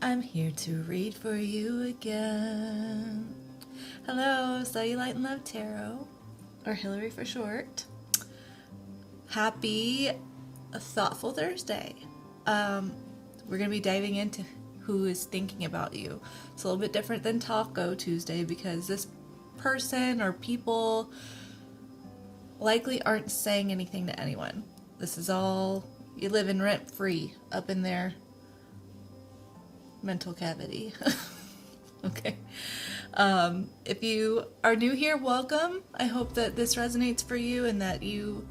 I'm here to read for you again. Hello, Cellulite and Love Tarot, or Hillary for short. Happy Thoughtful Thursday. We're going to be diving into who is thinking about you. It's a little bit different than Taco Tuesday because this person or people likely aren't saying anything to anyone. This is all you live in rent-free up in their mental cavity. Okay. If you are new here, welcome. I hope that this resonates for you and that you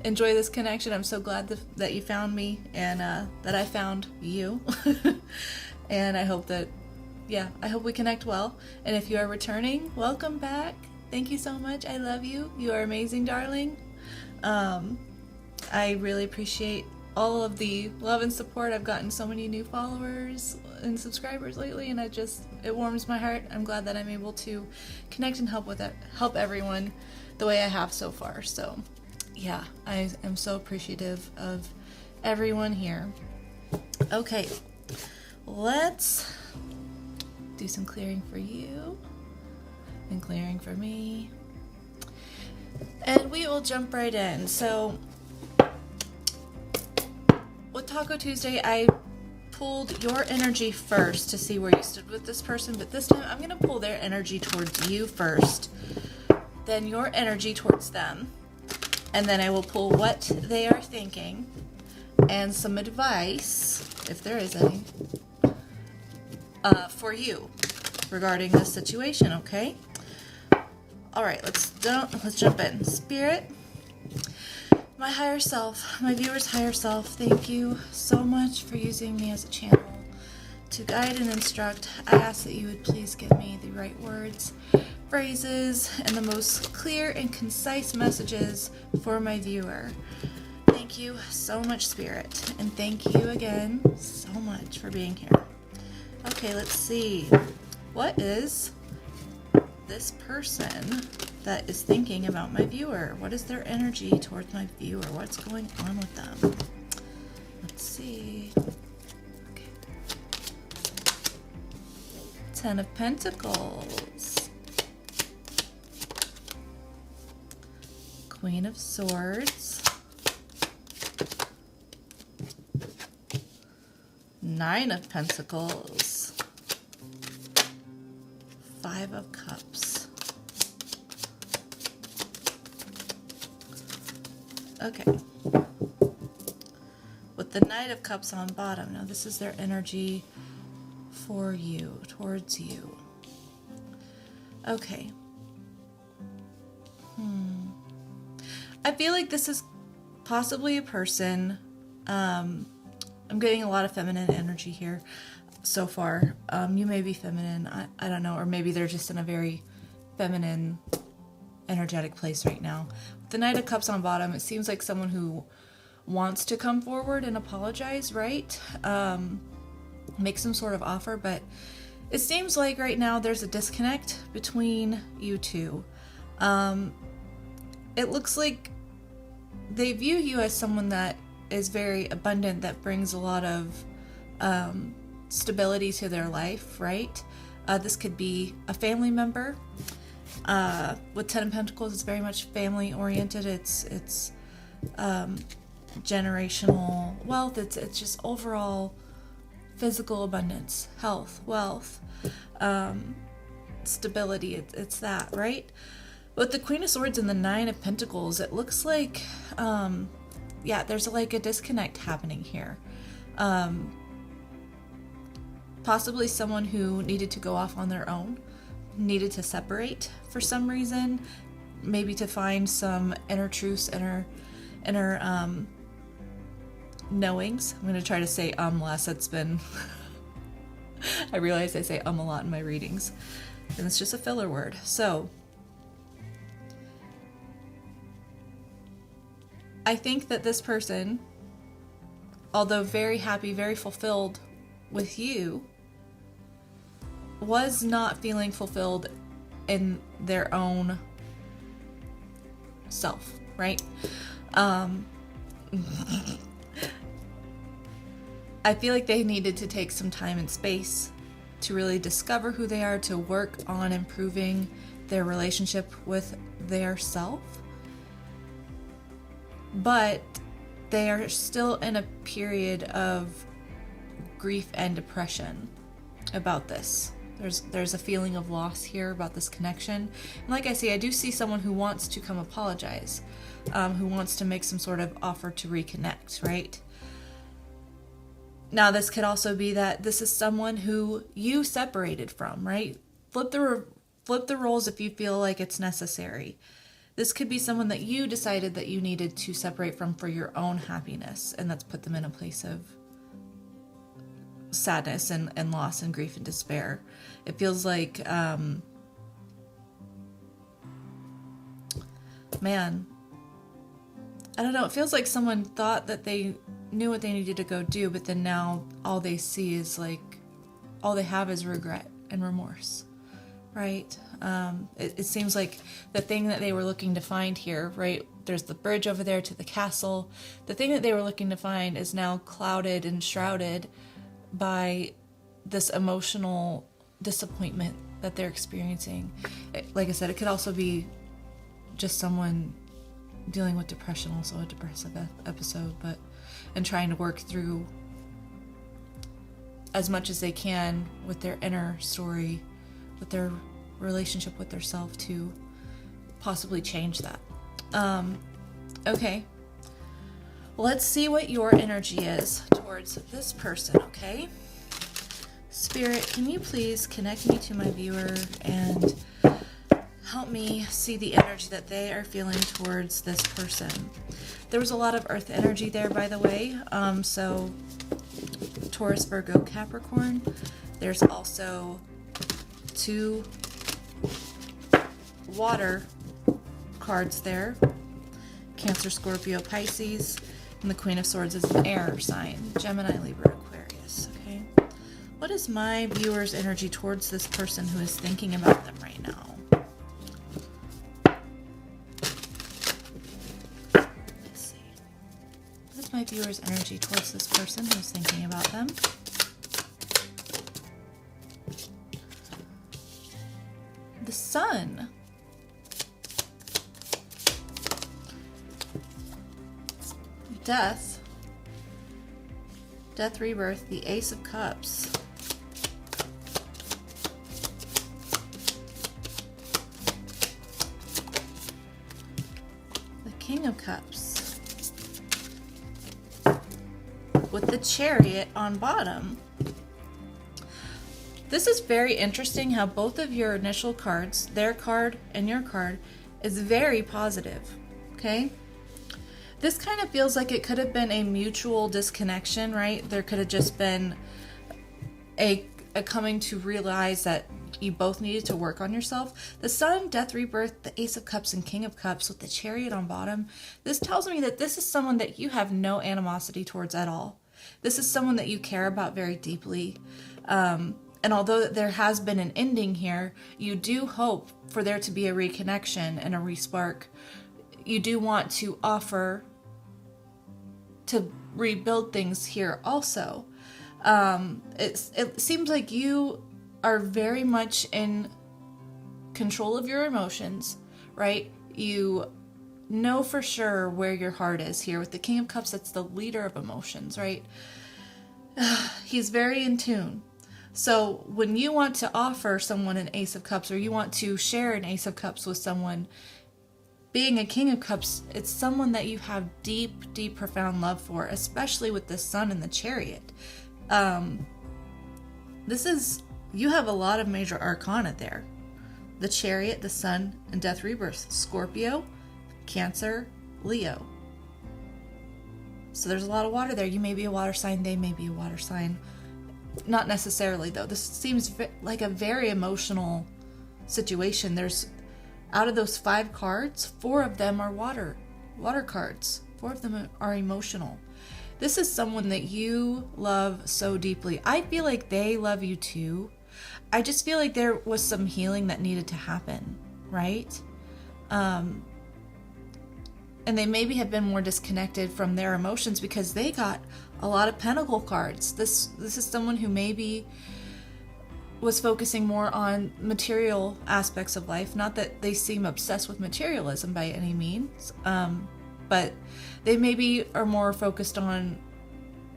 enjoy this connection. I'm so glad that you found me and that I found you. And I hope that, I hope we connect well. And if you are returning, welcome back. Thank you so much. I love you. You are amazing, darling. I really appreciate all of the love and support. I've gotten so many new followers and subscribers lately, and it warms my heart. I'm glad that I'm able to connect and help everyone the way I have so far. So yeah, I am so appreciative of everyone here. Okay, let's do some clearing for you and clearing for me, and we will jump right in. So with Taco Tuesday, I pulled your energy first to see where you stood with this person, but this time I'm going to pull their energy towards you first, then your energy towards them, and then I will pull what they are thinking and some advice, if there is any, for you regarding this situation, okay? All right, let's jump in. Spirit, my higher self, my viewer's higher self, thank you so much for using me as a channel to guide and instruct. I ask that you would please give me the right words, phrases, and the most clear and concise messages for my viewer. Thank you so much, Spirit, and thank you again so much for being here. Okay, let's see. What is this person that is thinking about my viewer? What is their energy towards my viewer? What's going on with them? Let's see. Okay. 10 of Pentacles. Queen of Swords. 9 of Pentacles. 5 of Cups. Okay. With the Knight of Cups on bottom, now this is their energy for you, towards you. Okay. I feel like this is possibly a person. I'm getting a lot of feminine energy here so far. You may be feminine, I don't know, or maybe they're just in a very feminine energetic place right now. With the Knight of Cups on bottom, it seems like someone who wants to come forward and apologize, right? Make some sort of offer, but it seems like right now there's a disconnect between you two. It looks like they view you as someone that is very abundant, that brings a lot of stability to their life, right? This could be a family member. With 10 of Pentacles, it's very much family oriented. It's generational wealth. It's just overall physical abundance, health, wealth, stability. It's that, right? With the Queen of Swords and the 9 of Pentacles, it looks like there's like a disconnect happening here. Possibly someone who needed to go off on their own, needed to separate for some reason, maybe to find some inner truths, inner knowings. I'm going to try to say less. It's been I realize I say a lot in my readings, and it's just a filler word. So I think that this person, although very happy, very fulfilled with you, was not feeling fulfilled in their own self, right? I feel like they needed to take some time and space to really discover who they are, to work on improving their relationship with their self. But they are still in a period of grief and depression about this. There's a feeling of loss here about this connection. And like I say, I do see someone who wants to come apologize, who wants to make some sort of offer to reconnect, right? Now, this could also be that this is someone who you separated from, right? Flip the roles if you feel like it's necessary. This could be someone that you decided that you needed to separate from for your own happiness, and that's put them in a place of sadness and loss and grief and despair. It feels like, man, I don't know. It feels like someone thought that they knew what they needed to go do, but then now all they see is like, all they have is regret and remorse, right? It seems like the thing that they were looking to find here, right? There's the bridge over there to the castle. The thing that they were looking to find is now clouded and shrouded by this emotional disappointment that they're experiencing. Like I said, it could also be just someone dealing with depression, also a depressive episode, and trying to work through as much as they can with their inner story, with their relationship with their self, to possibly change that. Okay. Let's see what your energy is towards this person, okay? Spirit, can you please connect me to my viewer and help me see the energy that they are feeling towards this person? There was a lot of earth energy there, by the way. So Taurus, Virgo, Capricorn. There's also 2 water cards there. Cancer, Scorpio, Pisces. And the Queen of Swords is an air sign. Gemini, Libra, Aquarius. Okay. What is my viewer's energy towards this person who is thinking about them right now? My viewer's energy towards this person who's thinking about them. The Sun. Death. Death, rebirth. The Ace of Cups. The King of Cups. With the Chariot on bottom. This is very interesting how both of your initial cards, their card and your card, is very positive, okay? This kind of feels like it could have been a mutual disconnection, right? There could have just been a coming to realize that you both needed to work on yourself. The Sun, Death, Rebirth, the Ace of Cups, and King of Cups with the Chariot on bottom. This tells me that this is someone that you have no animosity towards at all. This is someone that you care about very deeply. And although there has been an ending here, you do hope for there to be a reconnection and a respark. You do want to offer to rebuild things here also. It seems like you are very much in control of your emotions, right? You know for sure where your heart is here. With the King of Cups, that's the leader of emotions, right? He's very in tune. So when you want to offer someone an Ace of Cups, or you want to share an Ace of Cups with someone, being a King of Cups, it's someone that you have deep, deep, profound love for, especially with the Sun and the Chariot. You have a lot of major arcana there. The Chariot, the Sun, and Death, Rebirth. Scorpio, Cancer, Leo. So there's a lot of water there. You may be a water sign, they may be a water sign. Not necessarily, though. This seems like a very emotional situation. There's, out of those 5 cards, 4 of them are water cards. 4 of them are emotional. This is someone that you love so deeply. I feel like they love you too. I just feel like there was some healing that needed to happen, right? And they maybe have been more disconnected from their emotions because they got a lot of pentacle cards. This is someone who maybe was focusing more on material aspects of life. Not that they seem obsessed with materialism by any means, but they maybe are more focused on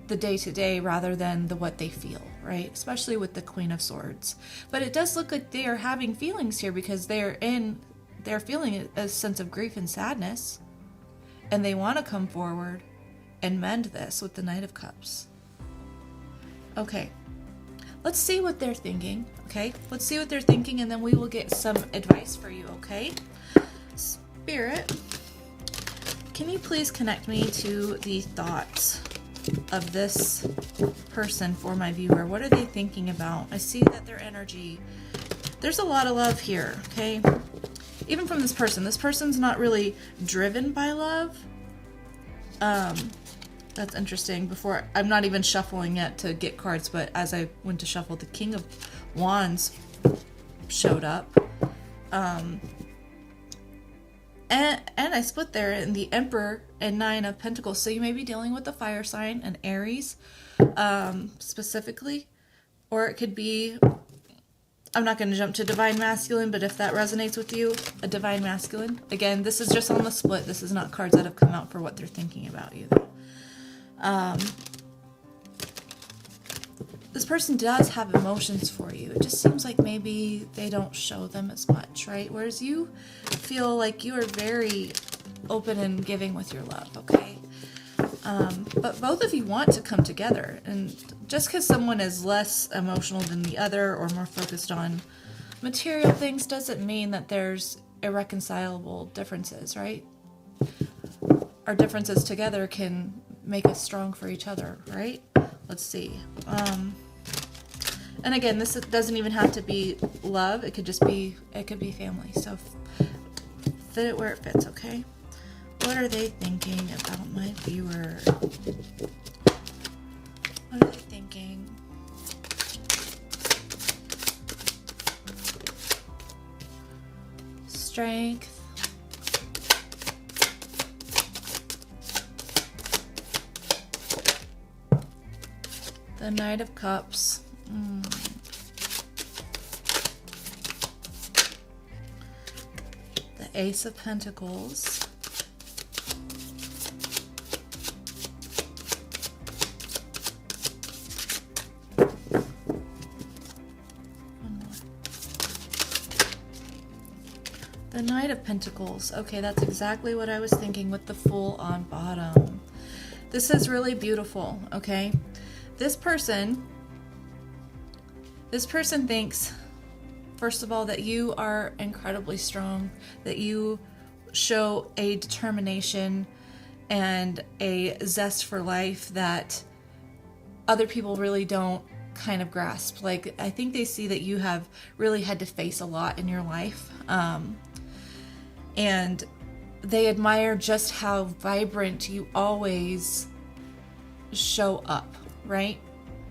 the day-to-day rather than the what they feel, right? Especially with the Queen of Swords. But it does look like they are having feelings here, because they're feeling a sense of grief and sadness, and they want to come forward and mend this with the Knight of Cups. Okay, let's see what they're thinking. Okay, let's see what they're thinking, and then we will get some advice for you. Okay, Spirit, can you please connect me to the thoughts of this person for my viewer? What are they thinking about? I see that their energy, there's a lot of love here. Okay, even from this person's not really driven by love. That's interesting. Before, I'm not even shuffling yet to get cards, but as I went to shuffle, the King of Wands showed up. And I split there in the Emperor and Nine of Pentacles. So you may be dealing with a fire sign, an Aries, specifically. Or it could be, I'm not going to jump to Divine Masculine, but if that resonates with you, a Divine Masculine. Again, this is just on the split. This is not cards that have come out for what they're thinking about you. This person does have emotions for you. It just seems like maybe they don't show them as much, right? Whereas you feel like you are very open and giving with your love, okay? But both of you want to come together. And just because someone is less emotional than the other or more focused on material things doesn't mean that there's irreconcilable differences, right? Our differences together can make us strong for each other, right? Let's see. And again, this doesn't even have to be love. It could just be, it could be family. So fit it where it fits, okay? What are they thinking about my viewer? What are they thinking? Strength. The Knight of Cups. The Ace of Pentacles. One more. The Knight of Pentacles. Okay, that's exactly what I was thinking with the Fool on bottom. This is really beautiful, okay? This person thinks, first of all, that you are incredibly strong, that you show a determination and a zest for life that other people really don't kind of grasp. Like, I think they see that you have really had to face a lot in your life. And they admire just how vibrant you always show up. Right?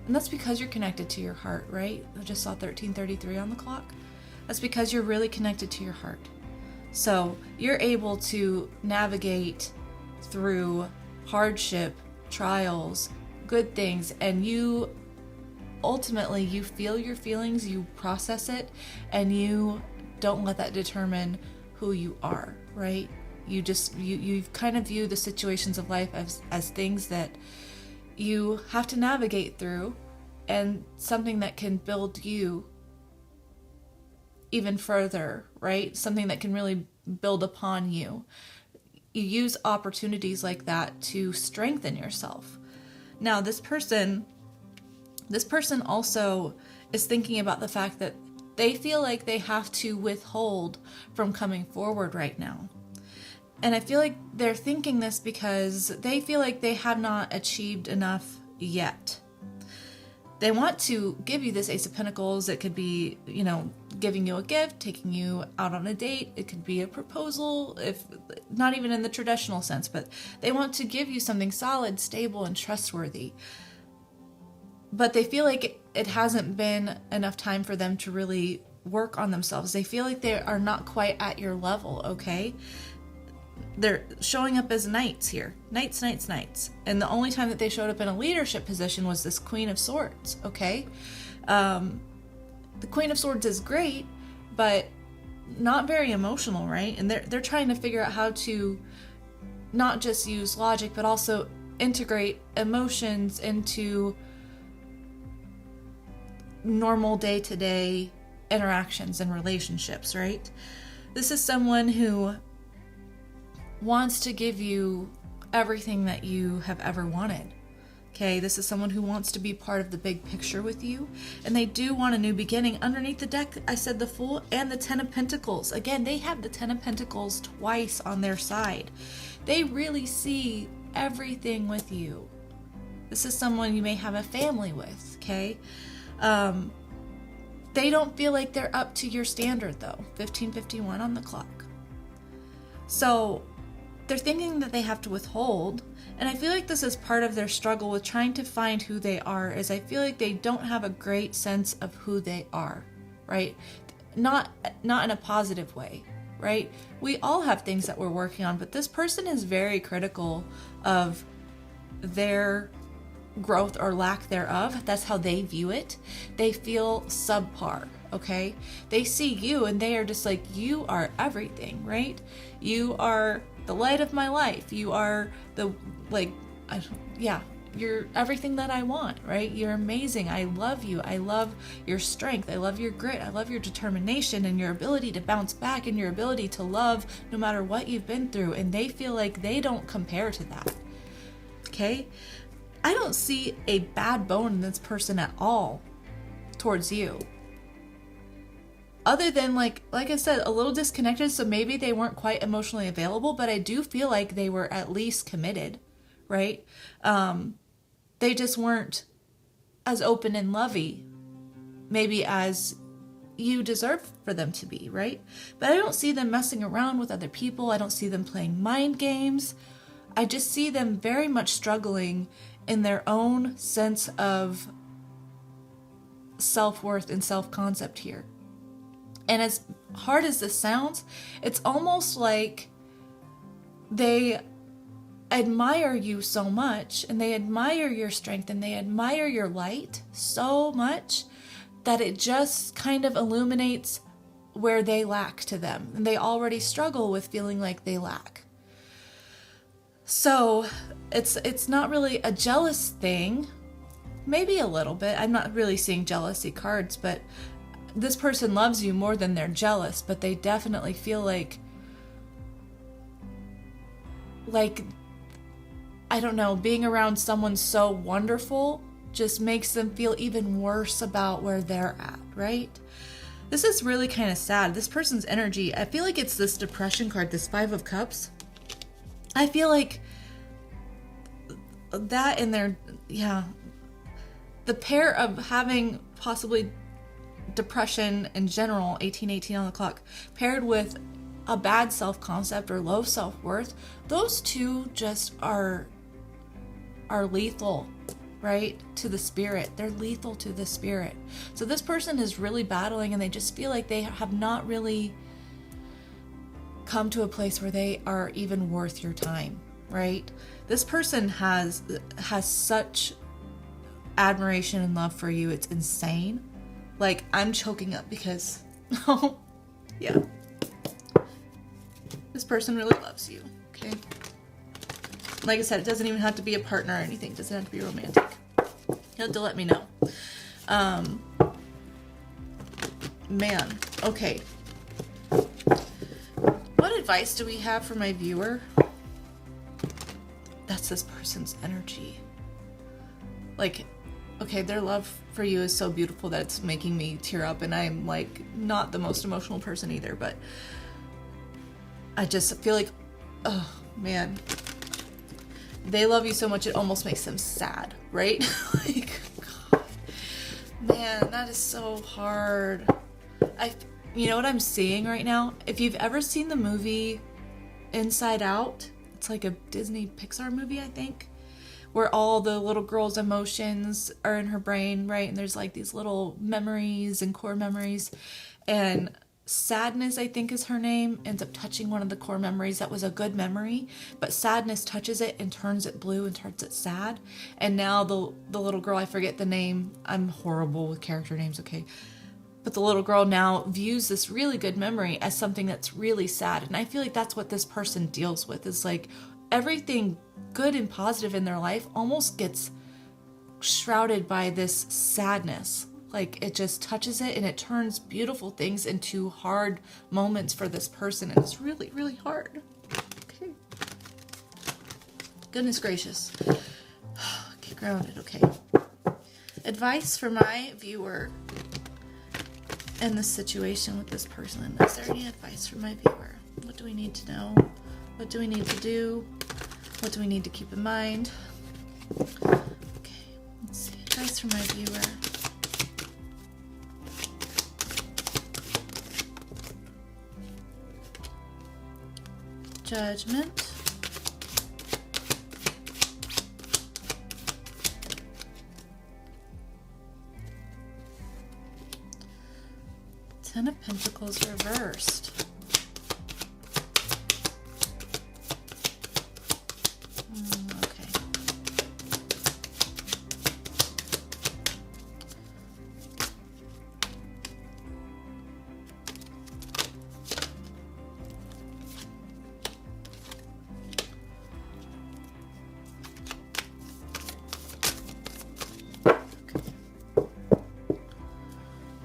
And that's because you're connected to your heart, right? I just saw 1333 on the clock. That's because you're really connected to your heart. So you're able to navigate through hardship, trials, good things, and you ultimately, you feel your feelings, you process it, and you don't let that determine who you are, right? You just, you kind of view the situations of life as things that you have to navigate through, and something that can build you even further, right? Something that can really build upon you. You use opportunities like that to strengthen yourself. Now, this person also is thinking about the fact that they feel like they have to withhold from coming forward right now. And I feel like they're thinking this because they feel like they have not achieved enough yet. They want to give you this Ace of Pentacles. It could be, giving you a gift, taking you out on a date. It could be a proposal, if not even in the traditional sense, but they want to give you something solid, stable, and trustworthy. But they feel like it hasn't been enough time for them to really work on themselves. They feel like they are not quite at your level, okay? they're showing up as knights here. Knights. And the only time that they showed up in a leadership position was this Queen of Swords, okay? The Queen of Swords is great, but not very emotional, right? And they're trying to figure out how to not just use logic, but also integrate emotions into normal day-to-day interactions and relationships, right? This is someone who wants to give you everything that you have ever wanted. Okay, this is someone who wants to be part of the big picture with you, and they do want a new beginning. Underneath the deck, I said the Fool and the Ten of Pentacles. Again, they have the Ten of Pentacles twice on their side. They really see everything with you. This is someone you may have a family with, okay? They don't feel like they're up to your standard, though. 15:51 on the clock. So they're thinking that they have to withhold, and I feel like this is part of their struggle with trying to find who they are, is I feel like they don't have a great sense of who they are, right? Not in a positive way, right? We all have things that we're working on, but this person is very critical of their growth or lack thereof. That's how they view it. They feel subpar, okay? They see you and they are just like, you are everything, right? You are the light of my life. You are you're everything that I want, right? You're amazing. I love you. I love your strength. I love your grit. I love your determination and your ability to bounce back and your ability to love no matter what you've been through. And they feel like they don't compare to that, okay? I don't see a bad bone in this person at all towards you. Other than, like I said, a little disconnected, so maybe they weren't quite emotionally available, but I do feel like they were at least committed, right? They just weren't as open and lovey, maybe as you deserve for them to be, right? But I don't see them messing around with other people. I don't see them playing mind games. I just see them very much struggling in their own sense of self-worth and self-concept here. And as hard as this sounds, it's almost like they admire you so much, and they admire your strength, and they admire your light so much that it just kind of illuminates where they lack to them. And they already struggle with feeling like they lack. So it's not really a jealous thing. Maybe a little bit. I'm not really seeing jealousy cards, but this person loves you more than they're jealous, but they definitely feel like I don't know, being around someone so wonderful just makes them feel even worse about where they're at, right? This is really kind of sad. This person's energy, I feel like it's this depression card, this Five of Cups. I feel like that in their, the pair of having possibly depression in general, 1818 on the clock, paired with a bad self-concept or low self-worth, those two just are lethal, right, to the spirit. They're lethal to the spirit. So this person is really battling, and they just feel like they have not really come to a place where they are even worth your time, right? This person has such admiration and love for you. It's insane. Like, I'm choking up because, oh, yeah. This person really loves you, okay? Like I said, it doesn't even have to be a partner or anything. It doesn't have to be romantic. You have to let me know. Man, okay. What advice do we have for my viewer? That's this person's energy. Like, okay, their love for you is so beautiful that it's making me tear up, and I'm like not the most emotional person either, but I just feel like, oh man, they love you so much it almost makes them sad, right? Like, God, man, that is so hard. You know what I'm seeing right now? If you've ever seen the movie Inside Out, it's like a Disney Pixar movie, I think, where all the little girl's emotions are in her brain, right? And there's like these little memories and core memories. And Sadness, I think is her name, ends up touching one of the core memories that was a good memory, but sadness touches it and turns it blue and turns it sad. And now the little girl, I forget the name, I'm horrible with character names, okay, but the little girl now views this really good memory as something that's really sad. And I feel like that's what this person deals with, is like everything good and positive in their life almost gets shrouded by this sadness. Like it just touches it and it turns beautiful things into hard moments for this person. And it's really, really hard. Okay. Goodness gracious. Get grounded, okay. Advice for my viewer in this situation with this person. Is there any advice for my viewer? What do we need to know? What do we need to do? What do we need to keep in mind? Okay, let's see. Advice for my viewer. Judgment. Ten of Pentacles reversed. Okay.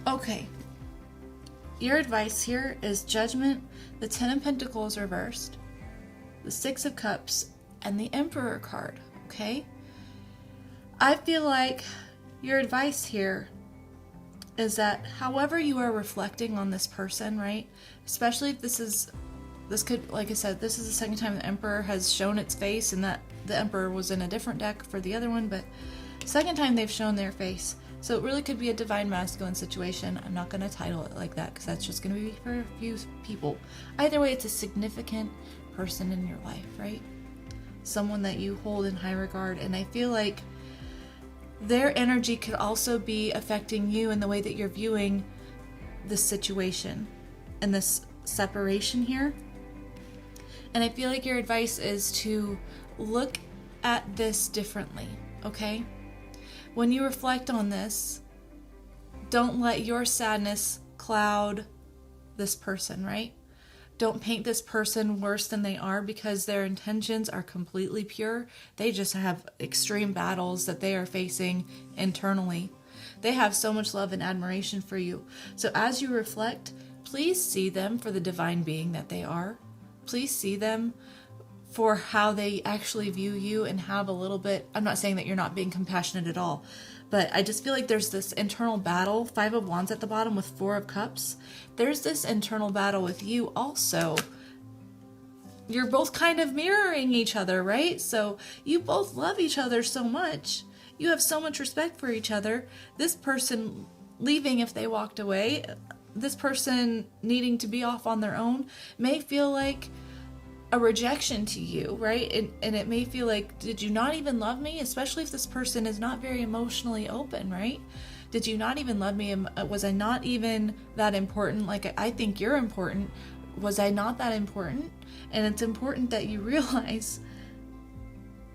Okay. Your advice here is Judgment, the Ten of Pentacles reversed, the Six of Cups, and the Emperor card, okay? I feel like your advice here is that however you are reflecting on this person, right? Especially if this could, like I said, this is the second time the Emperor has shown its face, and that the Emperor was in a different deck for the other one, but second time they've shown their face. So it really could be a divine masculine situation. I'm not going to title it like that because that's just going to be for a few people. Either way, it's a significant person in your life, right? Someone that you hold in high regard. And I feel like their energy could also be affecting you in the way that you're viewing this situation and this separation here. And I feel like your advice is to look at this differently, okay? When you reflect on this, don't let your sadness cloud this person, right? Don't paint this person worse than they are because their intentions are completely pure. They just have extreme battles that they are facing internally. They have so much love and admiration for you. So as you reflect, please see them for the divine being that they are. Please see them for how they actually view you and have a little bit, I'm not saying that you're not being compassionate at all, but I just feel like there's this internal battle, Five of Wands at the bottom with Four of Cups. There's this internal battle with you also. You're both kind of mirroring each other, right? So you both love each other so much. You have so much respect for each other. This person leaving if they walked away, this person needing to be off on their own may feel like a rejection to you, right? And it may feel like, did you not even love me? Especially if this person is not very emotionally open, right? Did you not even love me? Was I not even that important? Like, I think you're important. Was I not that important? And it's important that you realize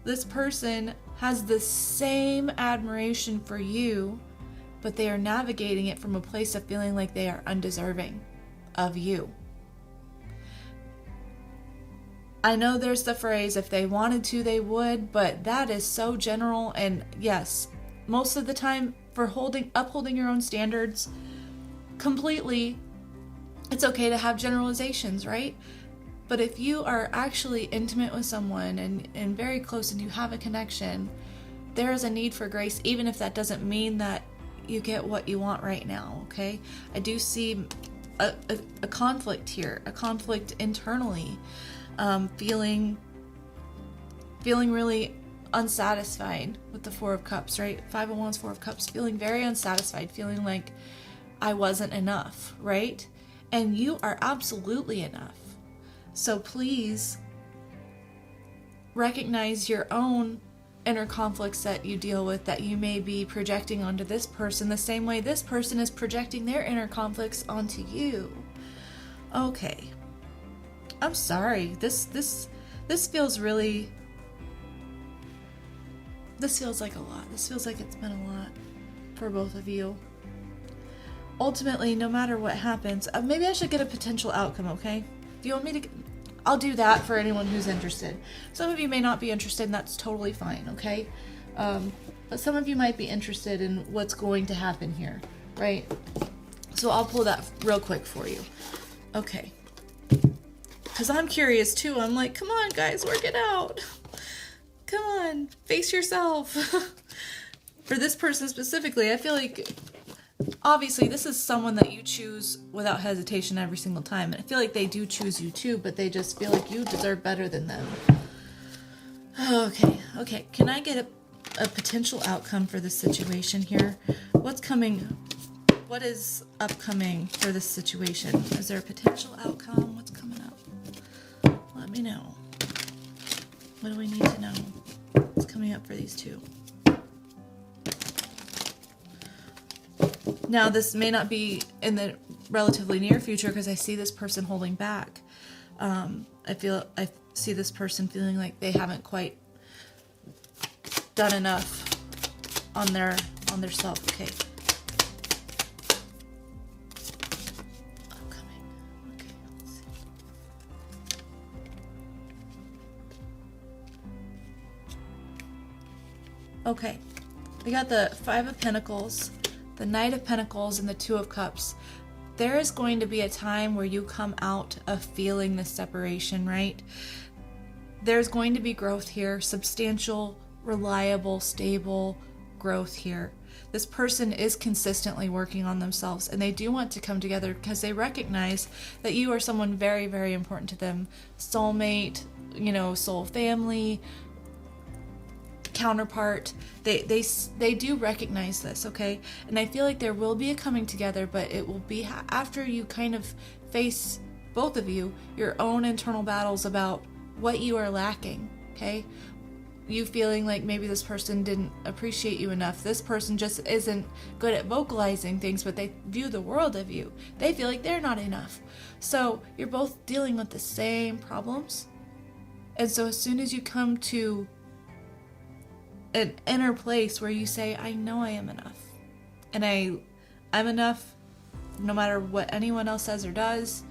this person has the same admiration for you, but they are navigating it from a place of feeling like they are undeserving of you. I know there's the phrase, if they wanted to, they would, but that is so general. And yes, most of the time for upholding your own standards completely, it's okay to have generalizations, right? But if you are actually intimate with someone and very close and you have a connection, there is a need for grace, even if that doesn't mean that you get what you want right now, okay? I do see a conflict here, a conflict internally. Feeling really unsatisfied with the Four of Cups, right? Five of Wands, Four of Cups, feeling very unsatisfied, feeling like I wasn't enough, right? And you are absolutely enough. So please recognize your own inner conflicts that you deal with, that you may be projecting onto this person the same way this person is projecting their inner conflicts onto you. Okay. I'm sorry. This feels really... This feels like a lot. This feels like it's been a lot for both of you. Ultimately, no matter what happens, maybe I should get a potential outcome, okay? Do you want me to... I'll do that for anyone who's interested. Some of you may not be interested, and that's totally fine, okay? But some of you might be interested in what's going to happen here, right? So I'll pull that real quick for you. Okay. Because I'm curious too. I'm like, come on, guys, work it out. Come on, face yourself. For this person specifically, I feel like, obviously, this is someone that you choose without hesitation every single time. And I feel like they do choose you too, but they just feel like you deserve better than them. Okay. Can I get a potential outcome for this situation here? What's coming? What is upcoming for this situation? Is there a potential outcome? What's coming up? Let me know. What do we need to know? What's coming up for these two? Now, this may not be in the relatively near future because I see this person holding back. I see this person feeling like they haven't quite done enough on their self. Okay. Upcoming. Okay, let's see. Okay. We got the Five of Pentacles, the Knight of Pentacles, and the Two of Cups. There is going to be a time where you come out of feeling this separation, right? There's going to be growth here, substantial, reliable, stable growth here. This person is consistently working on themselves, and they do want to come together because they recognize that you are someone very, very important to them. Soulmate, soul family, counterpart. They do recognize this, okay? And I feel like there will be a coming together, but it will be after you kind of face, both of you, your own internal battles about what you are lacking, okay? You feeling like maybe this person didn't appreciate you enough. This person just isn't good at vocalizing things, but they view the world of you. They feel like they're not enough. So you're both dealing with the same problems. And so as soon as you come to an inner place where you say, I know I am enough. And I'm enough no matter what anyone else says or does.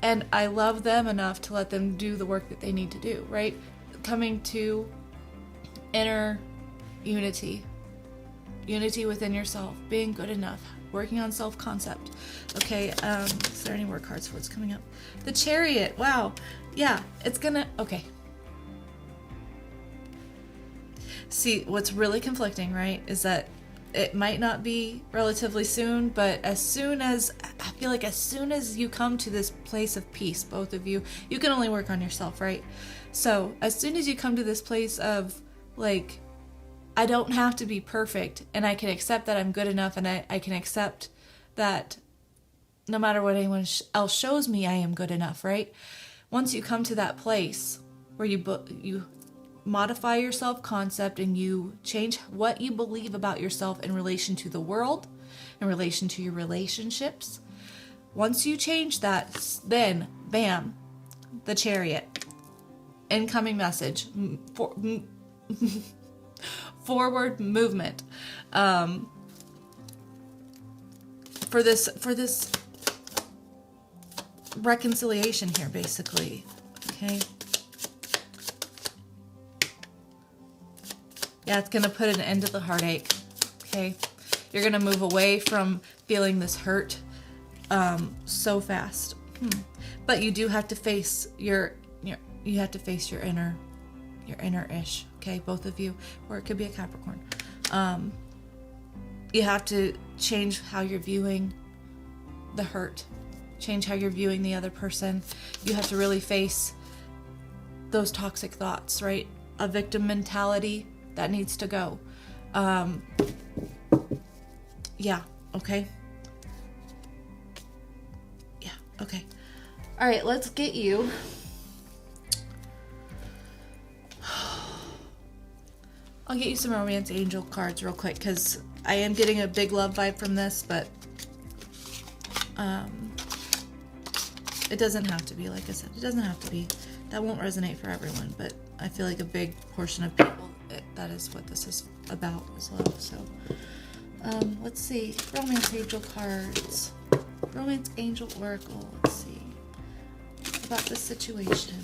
And I love them enough to let them do the work that they need to do, right? Coming to inner unity within yourself, being good enough, working on self-concept. Okay, is there any more cards for what's coming up? The Chariot, wow. Yeah, it's gonna, okay. See, what's really conflicting, right, is that it might not be relatively soon, but I feel like as soon as you come to this place of peace, both of you can only work on yourself, right? So as soon as you come to this place of, like, I don't have to be perfect, and I can accept that I'm good enough, and I can accept that no matter what anyone else shows me, I am good enough, right? Once you come to that place where you modify your self-concept and you change what you believe about yourself in relation to the world, in relation to your relationships. Once you change that, then, bam, the Chariot. Incoming message. Forward movement. For this reconciliation here, basically. Okay. Yeah, it's going to put an end to the heartache, okay? You're going to move away from feeling this hurt so fast. But you do have to face your inner-ish, okay? Both of you, or it could be a Capricorn. You have to change how you're viewing the hurt, change how you're viewing the other person. You have to really face those toxic thoughts, right? A victim mentality. That needs to go. Yeah, okay. Yeah, okay. All right, let's get you. I'll get you some romance angel cards real quick because I am getting a big love vibe from this, but It doesn't have to be, like I said, it doesn't have to be. That won't resonate for everyone, but I feel like a big portion of people, that is what this is about as well. So, let's see. Romance Angel cards. Romance Angel Oracle. Let's see. About this situation.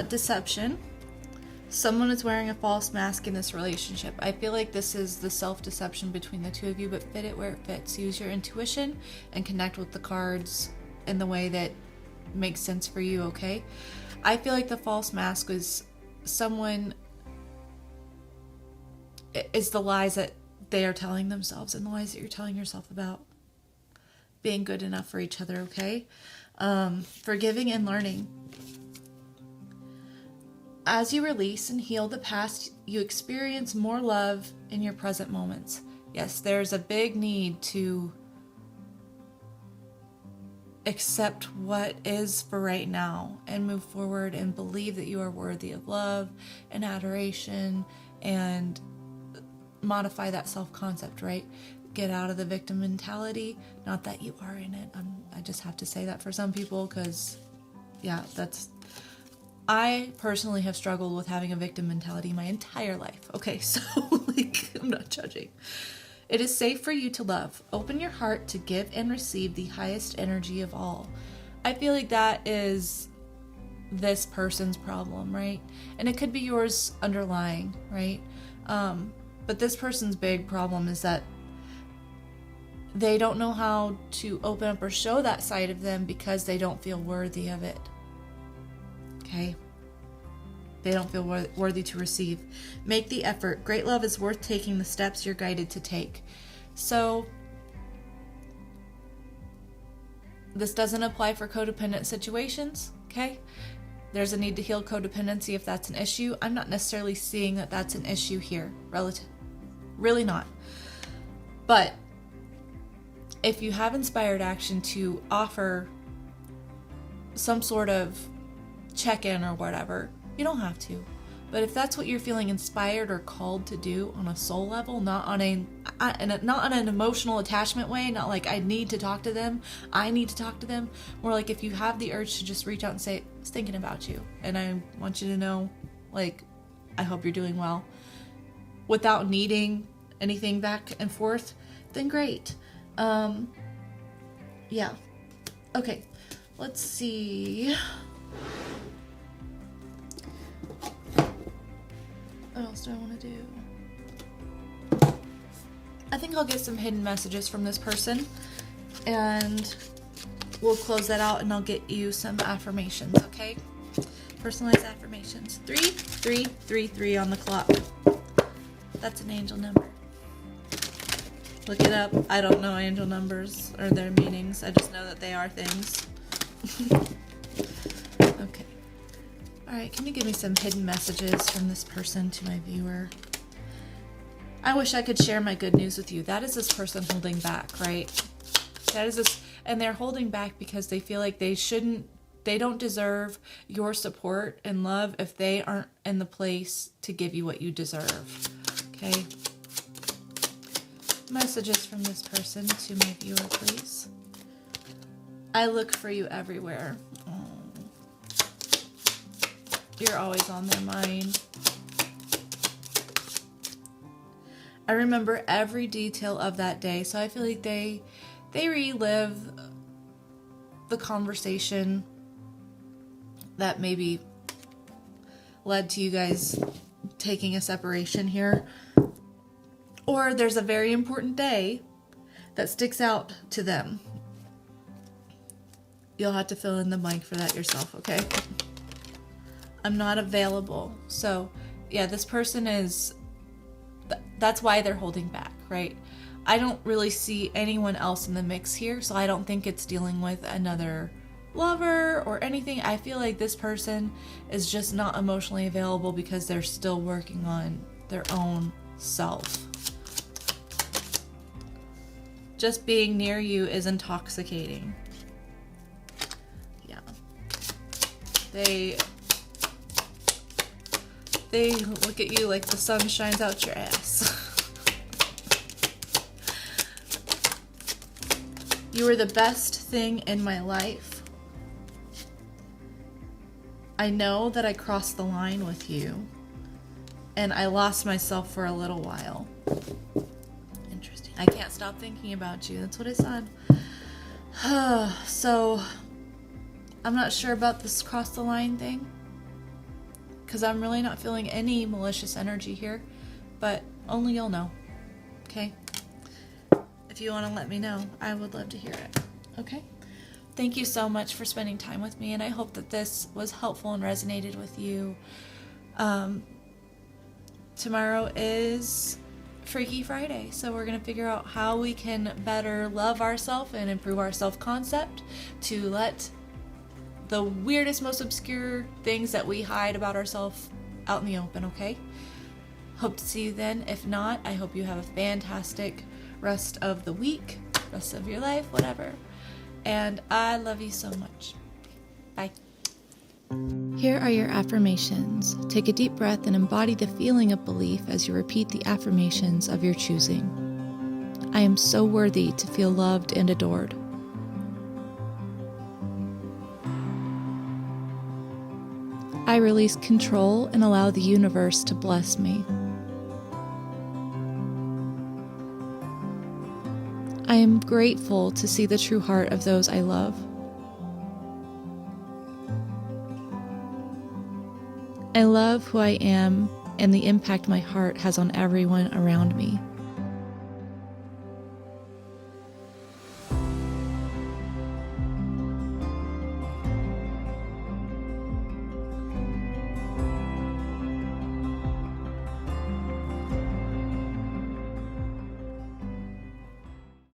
Deception. Someone is wearing a false mask in this relationship. I feel like this is the self-deception between the two of you, but fit it where it fits. Use your intuition and connect with the cards in the way that makes sense for you, okay? I feel like the false mask is someone, is the lies that they are telling themselves and the lies that you're telling yourself about being good enough for each other, okay? Forgiving and learning. As you release and heal the past, you experience more love in your present moments. Yes, there's a big need to accept what is for right now and move forward and believe that you are worthy of love and adoration and modify that self-concept, right? Get out of the victim mentality. Not that you are in it. I just have to say that for some people because, yeah, I personally have struggled with having a victim mentality my entire life. Okay, so like, I'm not judging. It is safe for you to love. Open your heart to give and receive the highest energy of all. I feel like that is this person's problem, right? And it could be yours underlying, right? But this person's big problem is that they don't know how to open up or show that side of them because they don't feel worthy of it. Okay? They don't feel worthy to receive. Make the effort. Great love is worth taking the steps you're guided to take. So, this doesn't apply for codependent situations, okay? There's a need to heal codependency if that's an issue. I'm not necessarily seeing that that's an issue here. Really not. But if you have inspired action to offer some sort of check-in or whatever, you don't have to. But if that's what you're feeling inspired or called to do on a soul level, not on an emotional attachment way, not like I need to talk to them, I need to talk to them, more like if you have the urge to just reach out and say, I was thinking about you, and I want you to know, like, I hope you're doing well, without needing anything back and forth, then great. Yeah. Okay, let's see. What else do I want to do? I think I'll get some hidden messages from this person and we'll close that out and I'll get you some affirmations, okay? Personalized affirmations. 3333 on the clock. That's an angel number. Look it up. I don't know angel numbers or their meanings. I just know that they are things. Okay. Alright, can you give me some hidden messages from this person to my viewer? I wish I could share my good news with you. That is this person holding back, right? That is this, and they're holding back because they feel like they don't deserve your support and love if they aren't in the place to give you what you deserve. Okay? Messages from this person to my viewer, please. I look for you everywhere. You're always on their mind. I remember every detail of that day, so I feel like they relive the conversation that maybe led to you guys taking a separation here. Or there's a very important day that sticks out to them. You'll have to fill in the blank for that yourself, okay? I'm not available. So, yeah, this person is that's why they're holding back, right? I don't really see anyone else in the mix here, so I don't think it's dealing with another lover or anything. I feel like this person is just not emotionally available because they're still working on their own self. Just being near you is intoxicating. Yeah. They look at you like the sun shines out your ass. You were the best thing in my life. I know that I crossed the line with you, and I lost myself for a little while. Interesting. I can't stop thinking about you. That's what I said. So, I'm not sure about this cross the line thing, because I'm really not feeling any malicious energy here, but only you'll know. Okay? If you want to let me know, I would love to hear it. Okay? Thank you so much for spending time with me, and I hope that this was helpful and resonated with you. Tomorrow is Freaky Friday, so we're going to figure out how we can better love ourselves and improve our self-concept to let the weirdest, most obscure things that we hide about ourselves out in the open, okay? Hope to see you then. If not, I hope you have a fantastic rest of the week, rest of your life, whatever. And I love you so much. Bye. Here are your affirmations. Take a deep breath and embody the feeling of belief as you repeat the affirmations of your choosing. I am so worthy to feel loved and adored. I release control and allow the universe to bless me. I am grateful to see the true heart of those I love. I love who I am and the impact my heart has on everyone around me.